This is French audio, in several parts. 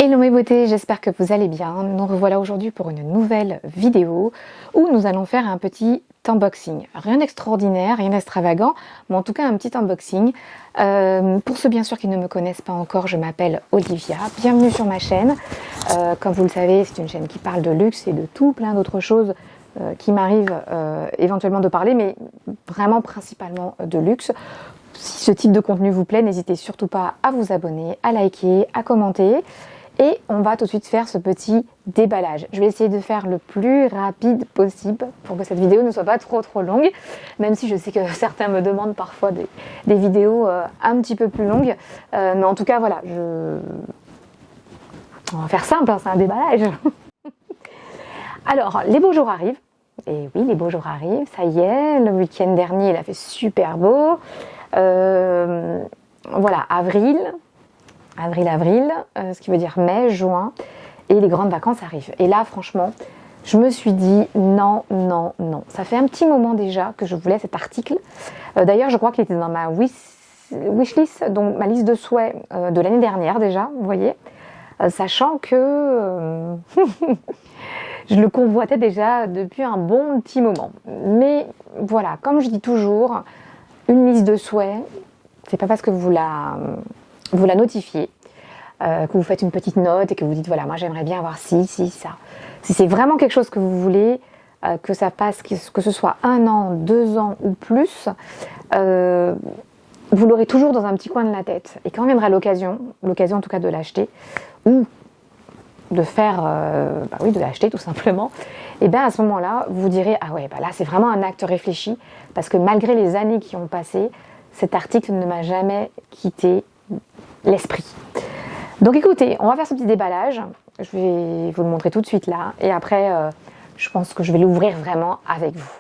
Hello mes beautés, j'espère que vous allez bien. Nous revoilà aujourd'hui pour une nouvelle vidéo où nous allons faire un petit unboxing. Rien d'extraordinaire, rien d'extravagant, mais en tout cas un petit unboxing. Pour ceux bien sûr qui ne me connaissent pas encore, je m'appelle Olivia. Bienvenue sur ma chaîne. Comme vous le savez, c'est une chaîne qui parle de luxe et de tout plein d'autres choses qui m'arrivent éventuellement de parler, mais vraiment principalement de luxe. Si ce type de contenu vous plaît, n'hésitez surtout pas à vous abonner, à liker, à commenter. Et on va tout de suite faire ce petit déballage. Je vais essayer de faire le plus rapide possible pour que cette vidéo ne soit pas trop longue. Même si je sais que certains me demandent parfois des vidéos un petit peu plus longues. Mais en tout cas, voilà, on va faire simple, hein, c'est un déballage. Alors, les beaux jours arrivent. Et oui, les beaux jours arrivent, ça y est. Le week-end dernier, il a fait super beau. Voilà, avril, ce qui veut dire mai, juin, et les grandes vacances arrivent. Et là, franchement, je me suis dit non. Ça fait un petit moment déjà que je voulais cet article. D'ailleurs, je crois qu'il était dans ma wishlist, donc ma liste de souhaits de l'année dernière déjà, vous voyez. Sachant que je le convoitais déjà depuis un bon petit moment. Mais voilà, comme je dis toujours, une liste de souhaits, c'est pas parce que vous la notifiez, que vous faites une petite note et que vous dites voilà, moi j'aimerais bien avoir ci, ça. Si c'est vraiment quelque chose que vous voulez, que ça passe, que ce soit 1 an, 2 ans ou plus, vous l'aurez toujours dans un petit coin de la tête. Et quand viendra l'occasion en tout cas de l'acheter, ou de faire, de l'acheter tout simplement, et bien à ce moment-là, vous direz ah ouais, là c'est vraiment un acte réfléchi, parce que malgré les années qui ont passé, cet article ne m'a jamais quitté l'esprit. Donc écoutez, on va faire ce petit déballage. Je vais vous le montrer tout de suite là. Et après, je pense que je vais l'ouvrir vraiment avec vous.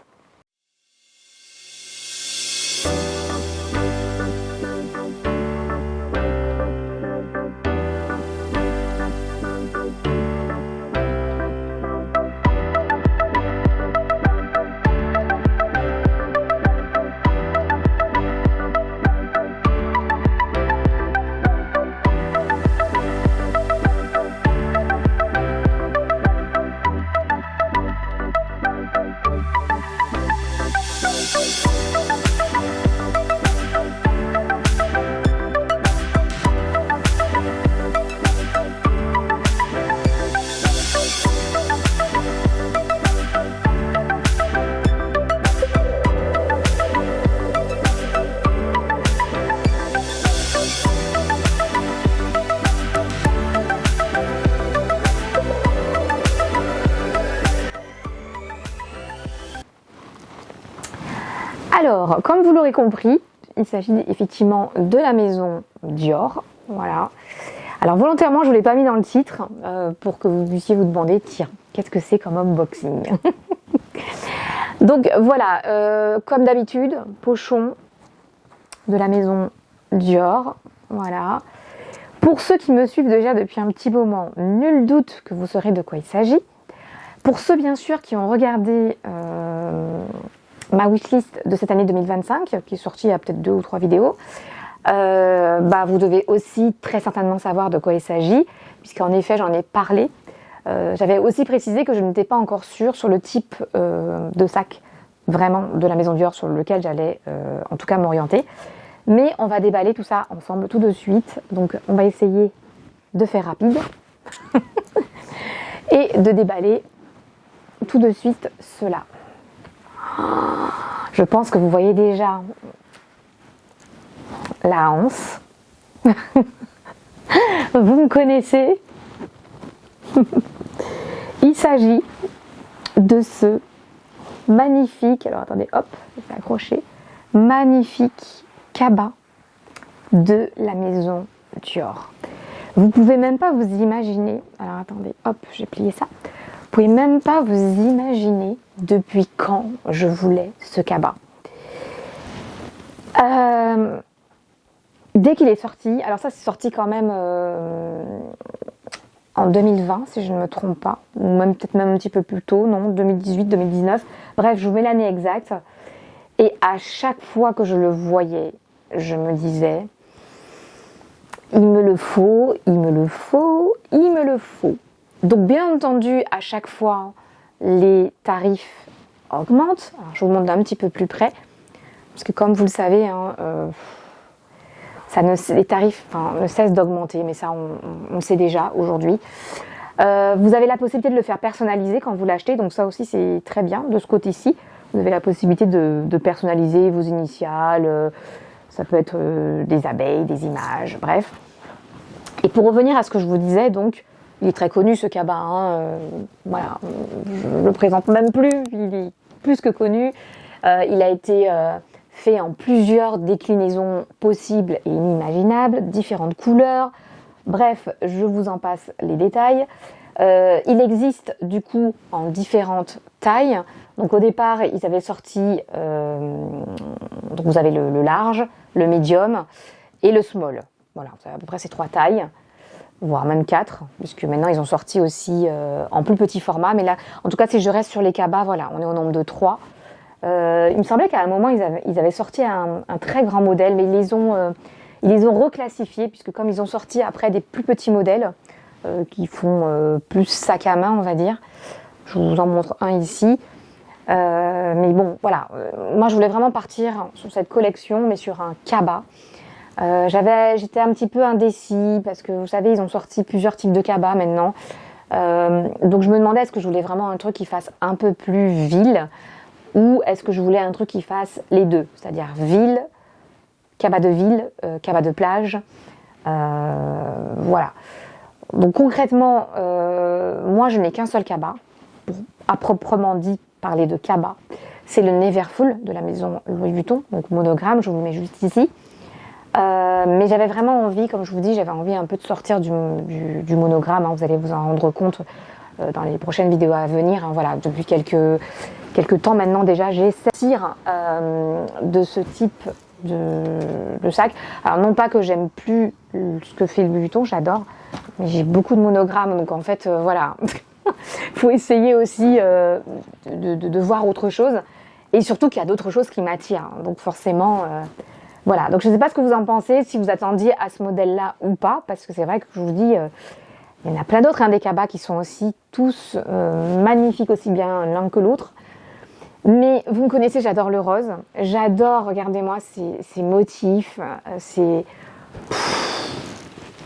Alors, comme vous l'aurez compris, il s'agit effectivement de la maison Dior. Voilà. Alors volontairement, je ne vous l'ai pas mis dans le titre pour que vous puissiez vous demander, tiens, qu'est-ce que c'est comme unboxing? Donc voilà, comme d'habitude, pochon de la maison Dior. Voilà. Pour ceux qui me suivent déjà depuis un petit moment, nul doute que vous saurez de quoi il s'agit. Pour ceux bien sûr qui ont regardé ma wishlist de cette année 2025, qui est sortie il y a peut-être 2 ou 3 vidéos, vous devez aussi très certainement savoir de quoi il s'agit, puisqu'en effet j'en ai parlé. J'avais aussi précisé que je n'étais pas encore sûre sur le type de sac vraiment de la maison Dior sur lequel j'allais en tout cas m'orienter. Mais on va déballer tout ça ensemble tout de suite, donc on va essayer de faire rapide et de déballer tout de suite cela. Je pense que vous voyez déjà la anse. Vous me connaissez. Il s'agit de ce magnifique, alors attendez, hop, je vais accrocher, magnifique cabas de la maison Dior. Vous pouvez même pas vous imaginer, alors attendez, hop, j'ai plié ça. Vous pouvez même pas vous imaginer depuis quand je voulais ce cabas. Dès qu'il est sorti, alors ça c'est sorti quand même en 2020 si je ne me trompe pas, ou même peut-être même un petit peu plus tôt, non, 2018, 2019, bref je vous mets l'année exacte, et à chaque fois que je le voyais, je me disais il me le faut, il me le faut, il me le faut. Donc bien entendu, à chaque fois, les tarifs augmentent. Alors, je vous montre d'un petit peu plus près, parce que comme vous le savez, hein, les tarifs ne cessent d'augmenter, mais ça on le sait déjà aujourd'hui. Vous avez la possibilité de le faire personnaliser quand vous l'achetez, donc ça aussi c'est très bien de ce côté-ci. Vous avez la possibilité de personnaliser vos initiales, ça peut être des abeilles, des images, bref. Et pour revenir à ce que je vous disais, donc, il est très connu ce cabas, hein, voilà, je ne le présente même plus, il est plus que connu. Il a été fait en plusieurs déclinaisons possibles et inimaginables, différentes couleurs. Bref, je vous en passe les détails. Il existe du coup en différentes tailles. Donc au départ, ils avaient sorti, donc vous avez le large, le médium et le small. Voilà, c'est à peu près ces 3 tailles, voire même 4, puisque maintenant ils ont sorti aussi en plus petit format. Mais là, en tout cas, si je reste sur les cabas, voilà, on est au nombre de 3. Il me semblait qu'à un moment, ils avaient sorti un très grand modèle, mais ils les ont reclassifiés, puisque comme ils ont sorti après des plus petits modèles, qui font plus sac à main, on va dire. Je vous en montre un ici. Mais bon, voilà. Moi, je voulais vraiment partir sur cette collection, mais sur un cabas. J'étais un petit peu indécis, parce que vous savez, ils ont sorti plusieurs types de cabas maintenant. Donc je me demandais, est-ce que je voulais vraiment un truc qui fasse un peu plus ville, ou est-ce que je voulais un truc qui fasse les deux, c'est-à-dire ville, cabas de ville, cabas de plage. Voilà. Donc concrètement, moi je n'ai qu'un seul cabas, pour à proprement dit parler de cabas. C'est le Neverfull de la maison Louis Vuitton, donc monogramme, je vous le mets juste ici. Mais j'avais vraiment envie, comme je vous dis, j'avais envie un peu de sortir du monogramme, hein, vous allez vous en rendre compte dans les prochaines vidéos à venir. Hein, voilà, depuis quelques temps maintenant déjà, j'ai sortir de ce type de sac. Alors non pas que j'aime plus ce que fait Louis Vuitton, j'adore, mais j'ai beaucoup de monogrammes, donc en fait voilà, faut essayer aussi de voir autre chose, et surtout qu'il y a d'autres choses qui m'attirent, donc forcément voilà. Donc je ne sais pas ce que vous en pensez, si vous attendiez à ce modèle là ou pas, parce que c'est vrai que je vous dis il y en a plein d'autres, hein, des cabas qui sont aussi tous magnifiques, aussi bien l'un que l'autre. Mais vous me connaissez, j'adore le rose. J'adore, regardez-moi, ces motifs.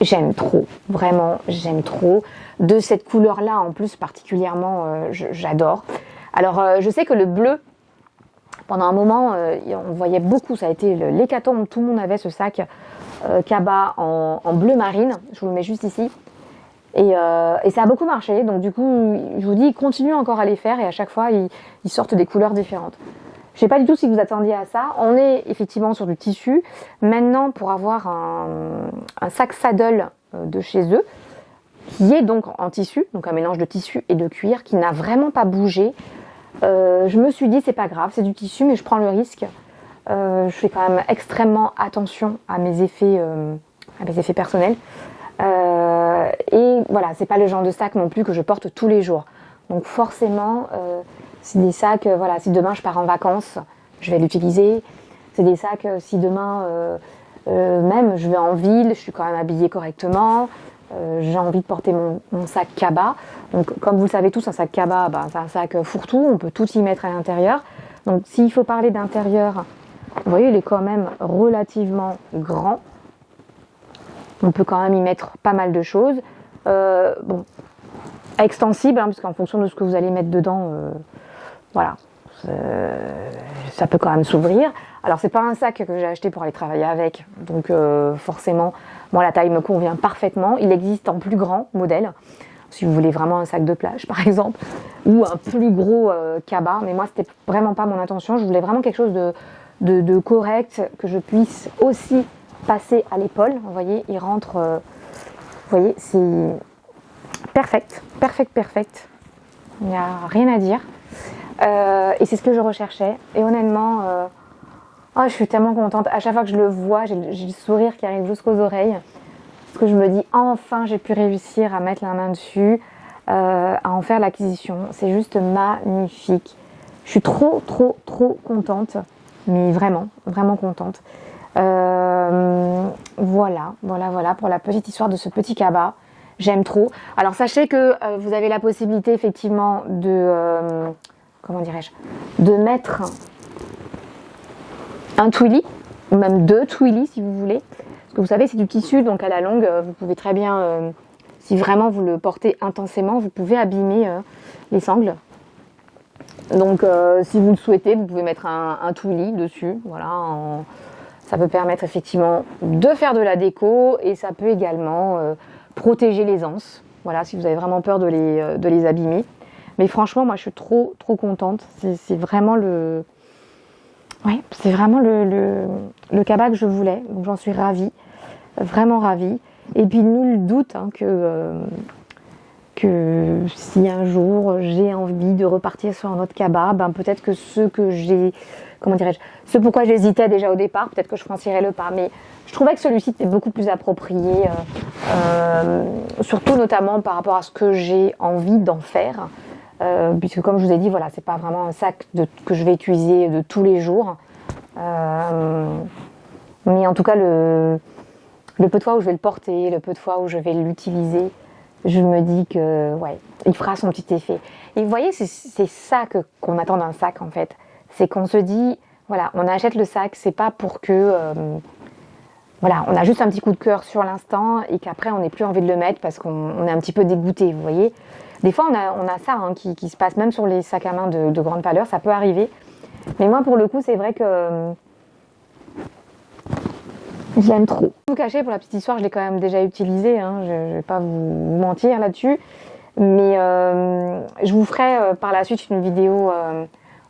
J'aime trop, vraiment, j'aime trop. De cette couleur-là, en plus, particulièrement, j'adore. Alors, je sais que le bleu, pendant un moment, on voyait beaucoup, ça a été l'hécatombe. Tout le monde avait ce sac cabas en bleu marine. Je vous le mets juste ici. Et ça a beaucoup marché, donc du coup, je vous dis, ils continuent encore à les faire, et à chaque fois, ils sortent des couleurs différentes. Je ne sais pas du tout si vous attendiez à ça. On est effectivement sur du tissu. Maintenant, pour avoir un sac saddle de chez eux, qui est donc en tissu, donc un mélange de tissu et de cuir, qui n'a vraiment pas bougé, je me suis dit, c'est pas grave, c'est du tissu, mais je prends le risque. Je fais quand même extrêmement attention à mes effets personnels. Et voilà, c'est pas le genre de sac non plus que je porte tous les jours. Donc forcément, c'est des sacs, voilà, si demain je pars en vacances, je vais l'utiliser. C'est des sacs, si demain même je vais en ville, je suis quand même habillée correctement, j'ai envie de porter mon sac cabas. Donc comme vous le savez tous, un sac cabas, c'est un sac fourre-tout, on peut tout y mettre à l'intérieur. Donc s'il faut parler d'intérieur, vous voyez, il est quand même relativement grand. On peut quand même y mettre pas mal de choses. Bon, extensible, hein, parce qu'en fonction de ce que vous allez mettre dedans, voilà, ça peut quand même s'ouvrir. Alors c'est pas un sac que j'ai acheté pour aller travailler avec, donc forcément, moi la taille me convient parfaitement. Il existe en plus grand modèle, si vous voulez vraiment un sac de plage par exemple, ou un plus gros cabas, mais moi c'était vraiment pas mon intention. Je voulais vraiment quelque chose de correct, que je puisse aussi passer à l'épaule. Vous voyez, il rentre, vous voyez, c'est perfect. Il n'y a rien à dire. Et c'est ce que je recherchais. Et honnêtement, je suis tellement contente. À chaque fois que je le vois, j'ai le sourire qui arrive jusqu'aux oreilles. Parce que je me dis, enfin, j'ai pu réussir à mettre la main dessus, à en faire l'acquisition. C'est juste magnifique. Je suis trop contente. Mais vraiment contente. Voilà pour la petite histoire de ce petit cabas. J'aime trop. Alors sachez que vous avez la possibilité effectivement de, comment dirais-je, de mettre un twilly, ou même 2 twillies si vous voulez. Parce que vous savez, c'est du tissu, donc à la longue, vous pouvez très bien, si vraiment vous le portez intensément, vous pouvez abîmer les sangles. Donc si vous le souhaitez, vous pouvez mettre un twilly dessus. Voilà, ça peut permettre effectivement de faire de la déco et ça peut également protéger les anses. Voilà, si vous avez vraiment peur de les abîmer. Mais franchement, moi je suis trop contente. C'est vraiment le... Ouais, c'est vraiment le cabas que je voulais. Donc j'en suis ravie. Vraiment ravie. Et puis nul doute hein, que si un jour j'ai envie de repartir sur un autre cabas, ben peut-être que ce que j'ai, comment dirais-je, ce pourquoi j'hésitais déjà au départ, peut-être que je franchirais le pas. Mais je trouvais que celui-ci était beaucoup plus approprié, surtout notamment par rapport à ce que j'ai envie d'en faire. Puisque comme je vous ai dit, voilà, c'est pas vraiment un sac que je vais utiliser de tous les jours. Mais en tout cas, le peu de fois où je vais le porter, le peu de fois où je vais l'utiliser, je me dis que ouais, il fera son petit effet. Et vous voyez, c'est ça qu'on attend d'un sac en fait. C'est qu'on se dit, voilà, on achète le sac, c'est pas pour que... voilà, on a juste un petit coup de cœur sur l'instant et qu'après on n'ait plus envie de le mettre parce qu'on est un petit peu dégoûté, vous voyez. Des fois on a ça hein, qui se passe même sur les sacs à main de grande valeur, ça peut arriver. Mais moi pour le coup c'est vrai que je l'aime trop. Vous cacher, pour la petite histoire, je l'ai quand même déjà utilisé, hein, je ne vais pas vous mentir là-dessus. Mais je vous ferai par la suite une vidéo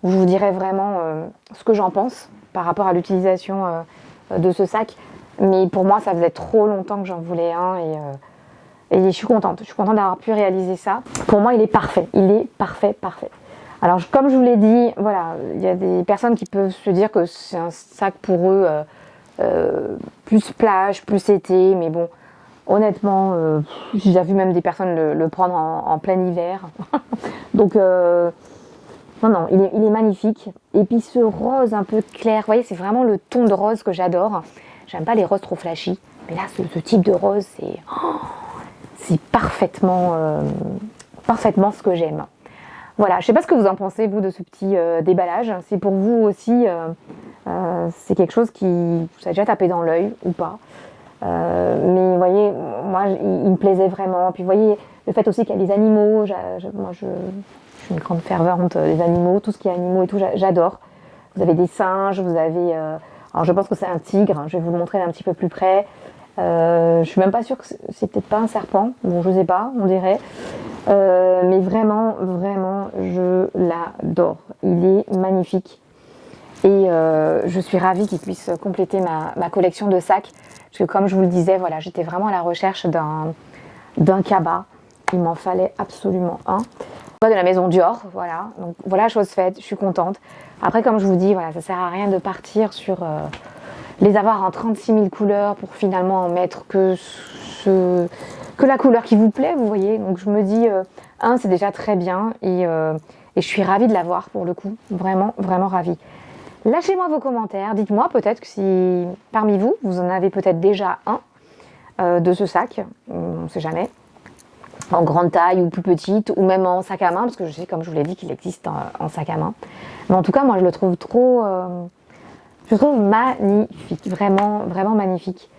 où je vous dirai vraiment ce que j'en pense par rapport à l'utilisation de ce sac. Mais pour moi, ça faisait trop longtemps que j'en voulais un et je suis contente. Je suis contente d'avoir pu réaliser ça. Pour moi, il est parfait. Il est parfait. Alors, comme je vous l'ai dit, voilà, il y a des personnes qui peuvent se dire que c'est un sac pour eux plus plage, plus été. Mais bon, honnêtement, j'ai déjà vu même des personnes le prendre en plein hiver. Donc, non, il est magnifique. Et puis ce rose un peu clair, vous voyez, c'est vraiment le ton de rose que j'adore. J'aime pas les roses trop flashy, mais là, ce type de rose, c'est parfaitement ce que j'aime. Voilà, je sais pas ce que vous en pensez, vous, de ce petit déballage. Si pour vous aussi, c'est quelque chose qui vous a déjà tapé dans l'œil ou pas. Mais vous voyez, moi, il me plaisait vraiment. Puis vous voyez, le fait aussi qu'il y a des animaux, moi, je suis une grande fervente des animaux, tout ce qui est animaux et tout, j'adore. Vous avez des singes, vous avez... alors je pense que c'est un tigre, hein, je vais vous le montrer d'un petit peu plus près. Je suis même pas sûre que c'est peut-être pas un serpent, bon je sais pas, on dirait. Mais vraiment, je l'adore. Il est magnifique. Et je suis ravie qu'il puisse compléter ma collection de sacs. Parce que comme je vous le disais, voilà, j'étais vraiment à la recherche d'un cabas. Il m'en fallait absolument un. De la maison Dior, voilà. Donc voilà, chose faite, je suis contente. Après, comme je vous dis, voilà, ça sert à rien de partir sur les avoir en 36 000 couleurs pour finalement en mettre que la couleur qui vous plaît, vous voyez. Donc je me dis, c'est déjà très bien et je suis ravie de l'avoir pour le coup. Vraiment ravie. Lâchez-moi vos commentaires. Dites-moi peut-être que si parmi vous, vous en avez peut-être déjà un de ce sac. On ne sait jamais. En grande taille ou plus petite, ou même en sac à main, parce que je sais, comme je vous l'ai dit, qu'il existe en sac à main. Mais en tout cas, moi, je le trouve je le trouve magnifique, vraiment magnifique.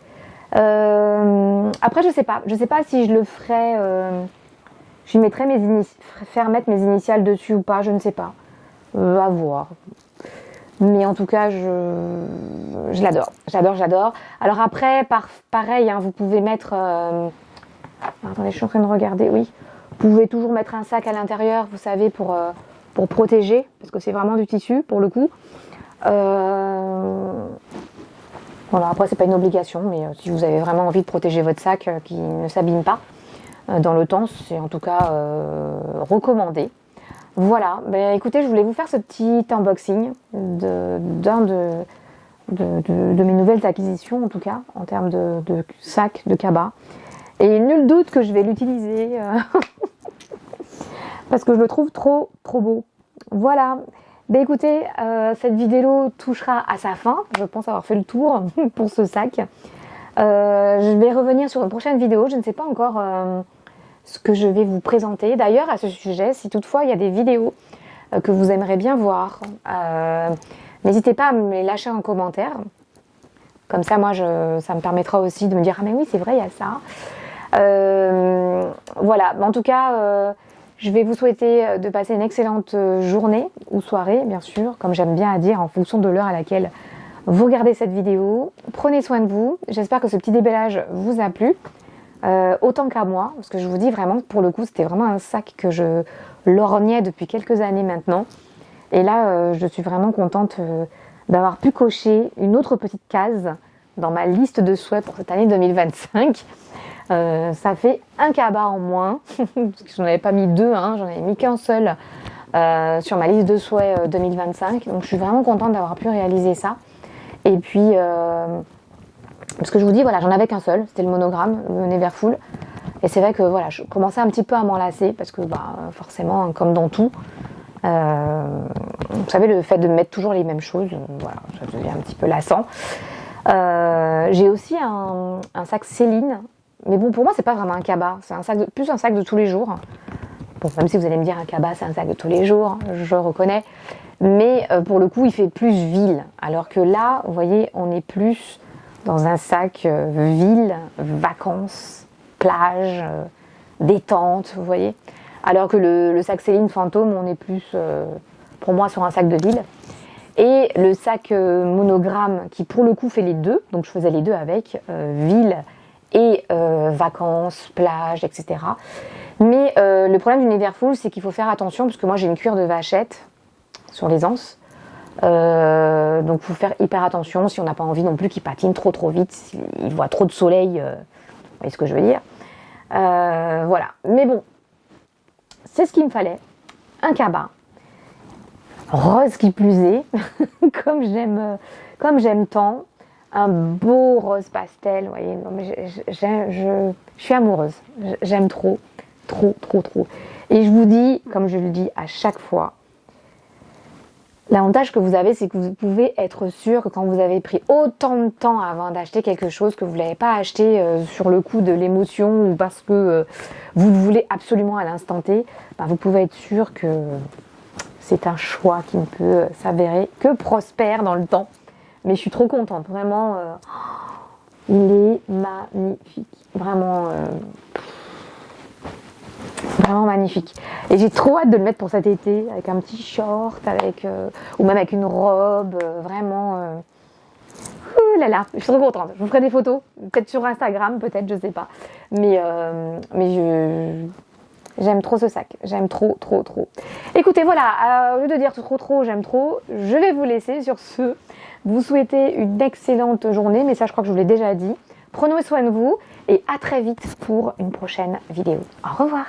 Après, je sais pas si je le ferais, je mettrais faire mettre mes initiales dessus ou pas, je ne sais pas. À voir. Mais en tout cas, je l'adore. J'adore. Alors après, pareil, hein, vous pouvez mettre... attendez, je suis en train de regarder, oui. Vous pouvez toujours mettre un sac à l'intérieur, vous savez, pour protéger, parce que c'est vraiment du tissu, pour le coup. Voilà, après, c'est pas une obligation, mais si vous avez vraiment envie de protéger votre sac qui ne s'abîme pas dans le temps, c'est en tout cas recommandé. Voilà, ben, écoutez, je voulais vous faire ce petit unboxing d'un de mes nouvelles acquisitions, en tout cas, en termes de sac, de cabas. Et nul doute que je vais l'utiliser parce que je le trouve trop beau. Voilà, Ben écoutez, cette vidéo touchera à sa fin. Je pense avoir fait le tour pour ce sac. Je vais revenir sur une prochaine vidéo. Je ne sais pas encore ce que je vais vous présenter. D'ailleurs, à ce sujet, si toutefois il y a des vidéos que vous aimeriez bien voir, n'hésitez pas à me les lâcher en commentaire. Comme ça, moi, ça me permettra aussi de me dire « Ah mais oui, c'est vrai, il y a ça ». Voilà, en tout cas, je vais vous souhaiter de passer une excellente journée ou soirée, bien sûr, comme j'aime bien à dire, en fonction de l'heure à laquelle vous regardez cette vidéo. Prenez soin de vous. J'espère que ce petit déballage vous a plu, autant qu'à moi, parce que je vous dis vraiment, pour le coup, c'était vraiment un sac que je lorgnais depuis quelques années maintenant. Et là, je suis vraiment contente d'avoir pu cocher une autre petite case dans ma liste de souhaits pour cette année 2025. Ça fait un cabas en moins, parce que j'en avais pas mis deux, hein, j'en avais mis qu'un seul sur ma liste de souhaits 2025. Donc je suis vraiment contente d'avoir pu réaliser ça. Et puis, parce que je vous dis, voilà, j'en avais qu'un seul, c'était le monogramme, le Neverfull. Et c'est vrai que voilà, je commençais un petit peu à m'en lasser, parce que forcément, comme dans tout, vous savez, le fait de mettre toujours les mêmes choses, voilà, ça devient un petit peu lassant. J'ai aussi un sac Céline, mais bon, pour moi, c'est pas vraiment un cabas, c'est plus un sac de tous les jours. Bon, même si vous allez me dire un cabas, c'est un sac de tous les jours, je reconnais. Mais pour le coup, il fait plus ville. Alors que là, vous voyez, on est plus dans un sac ville, vacances, plage, détente, vous voyez. Alors que le sac Céline Fantôme, on est plus, pour moi, sur un sac de ville. Et le sac monogramme, qui pour le coup fait les deux, donc je faisais les deux avec, ville et vacances, plage, etc. Mais le problème du Neverfull, c'est qu'il faut faire attention, parce que moi j'ai une cuir de vachette sur les anses. Donc il faut faire hyper attention si on n'a pas envie non plus qu'il patine trop vite, s'il voit trop de soleil, vous voyez ce que je veux dire. Voilà, mais bon, c'est ce qu'il me fallait, un cabas, rose qui plus est, comme j'aime tant, un beau rose pastel, vous voyez, non, mais je suis amoureuse, j'aime trop. Et je vous dis, comme je le dis à chaque fois, l'avantage que vous avez, c'est que vous pouvez être sûr que quand vous avez pris autant de temps avant d'acheter quelque chose, que vous ne l'avez pas acheté sur le coup de l'émotion ou parce que vous le voulez absolument à l'instant T, vous pouvez être sûr que c'est un choix qui ne peut s'avérer que prospère dans le temps. Mais je suis trop contente, vraiment, il est magnifique, vraiment magnifique. Et j'ai trop hâte de le mettre pour cet été, avec un petit short, ou même avec une robe, vraiment. Ouh là là, je suis trop contente. Je vous ferai des photos, peut-être sur Instagram, peut-être, je sais pas. Mais j'aime trop ce sac, j'aime trop. Écoutez, voilà, au lieu de dire trop, j'aime trop, je vais vous laisser sur ce. Vous souhaitez une excellente journée, mais ça je crois que je vous l'ai déjà dit. Prenez soin de vous et à très vite pour une prochaine vidéo. Au revoir.